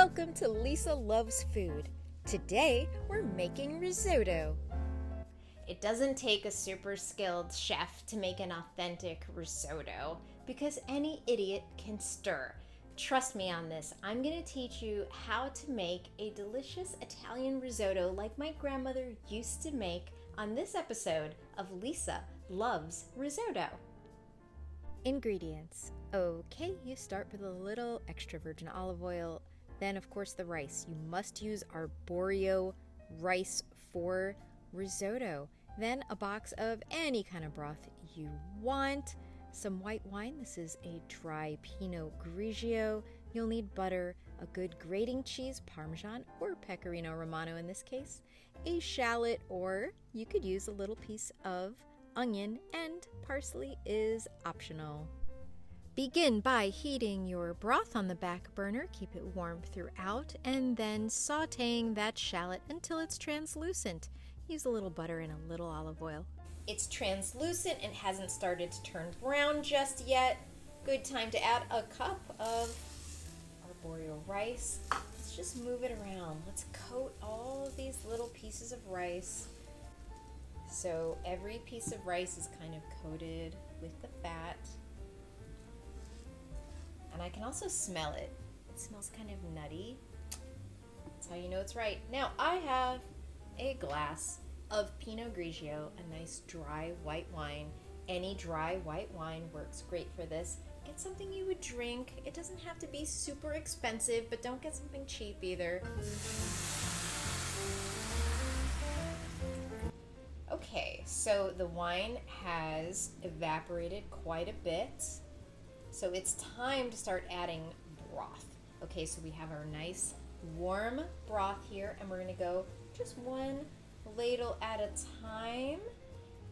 Welcome to Lisa Loves Food. Today we're making risotto. It doesn't take a super skilled chef to make an authentic risotto because any idiot can stir. Trust me on this. I'm going to teach you how to make a delicious Italian risotto like my grandmother used to make on this episode of Lisa Loves Risotto. Ingredients. Okay, you start with a little extra virgin olive oil. Then, of course, the rice. You must use arborio rice for risotto. Then a box of any kind of broth you want. Some white wine. This is a dry Pinot Grigio. You'll need butter, a good grating cheese, parmesan or pecorino romano in this case, a shallot, or you could use a little piece of onion, and parsley is optional. Begin by heating your broth on the back burner, keep it warm throughout, and then sautéing that shallot until it's translucent. Use a little butter and a little olive oil. It's translucent and hasn't started to turn brown just yet. Good time to add a cup of arborio rice. Let's just move it around. Let's coat all of these little pieces of rice. So every piece of rice is kind of coated with the fat. And I can also smell it. It smells kind of nutty. That's how you know it's right. Now I have a glass of Pinot Grigio, a nice dry white wine. Any dry white wine works great for this. Get something you would drink. It doesn't have to be super expensive, but don't get something cheap either. Okay, so the wine has evaporated quite a bit. So it's time to start adding broth. Okay, so we have our nice warm broth here, and we're gonna go just one ladle at a time.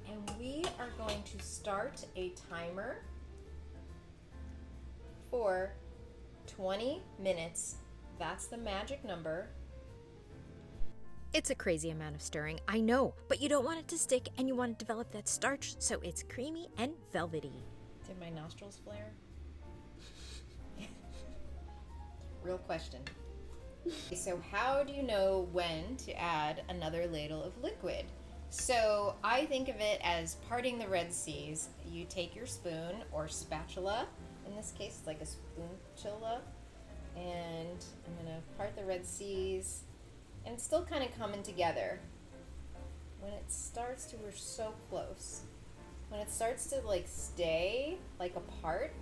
And we are going to start a timer for 20 minutes. That's the magic number. It's a crazy amount of stirring, I know, but you don't want it to stick and you want to develop that starch so it's creamy and velvety. Did my nostrils flare? Real question. So how do you know when to add another ladle of liquid? So I think of it as parting the Red Seas. You take your spoon or spatula, in this case it's like a spoonchilla, and I'm gonna part the Red Seas, and it's still kind of coming together. When it starts to, we're so close. When it starts to like stay like apart,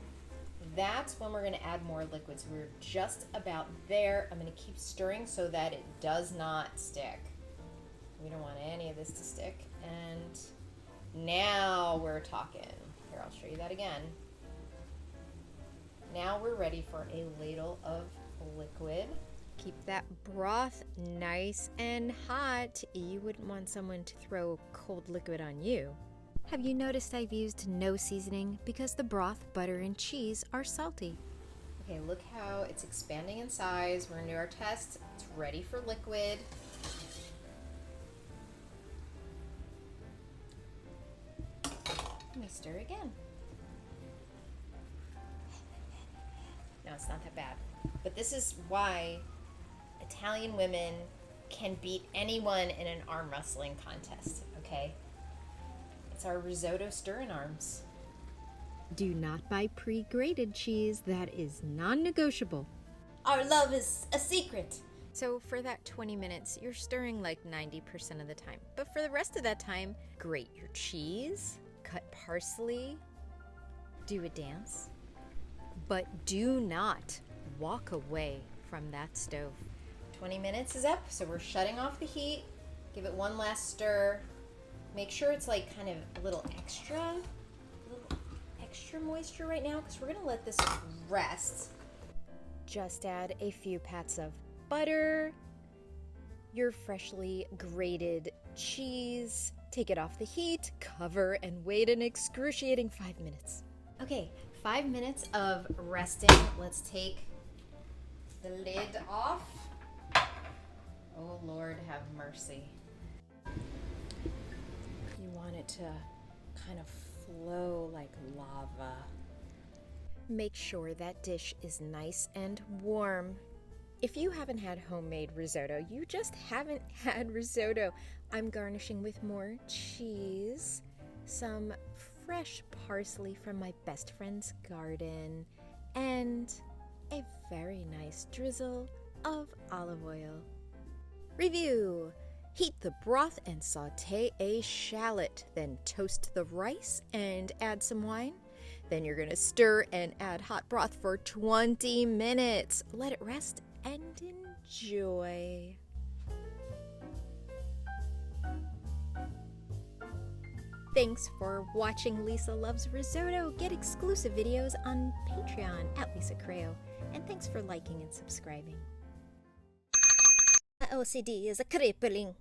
that's when we're going to add more liquids. We're just about there. I'm going to keep stirring so that it does not stick. We don't want any of this to stick. And now we're talking. Here, I'll show you that again. Now we're ready for a ladle of liquid. Keep that broth nice and hot. You wouldn't want someone to throw cold liquid on you. Have you noticed I've used no seasoning because the broth, butter, and cheese are salty? Okay, look how it's expanding in size. We're gonna do our test. It's ready for liquid. Let me stir again. No, it's not that bad. But this is why Italian women can beat anyone in an arm wrestling contest, okay? It's our risotto stir-in arms. Do not buy pre-grated cheese. That is non-negotiable. Our love is a secret. So for that 20 minutes, you're stirring like 90% of the time. But for the rest of that time, grate your cheese, cut parsley, do a dance. But do not walk away from that stove. 20 minutes is up, so we're shutting off the heat. Give it one last stir. Make sure it's like kind of a little extra moisture right now because we're gonna let this rest. Just add a few pats of butter, your freshly grated cheese, take it off the heat, cover, and wait an excruciating 5 minutes. Okay, 5 minutes of resting. Let's take the lid off. Oh Lord, have mercy. You want it to kind of flow like lava. Make sure that dish is nice and warm. If you haven't had homemade risotto, you just haven't had risotto. I'm garnishing with more cheese, some fresh parsley from my best friend's garden, and a very nice drizzle of olive oil. Review: heat the broth and sauté a shallot, then toast the rice and add some wine. Then you're going to stir and add hot broth for 20 minutes. Let it rest and enjoy. Thanks for watching Lisa Loves Risotto. Get exclusive videos on Patreon at Lisa Corrao. And thanks for liking and subscribing. OCD is a crippling.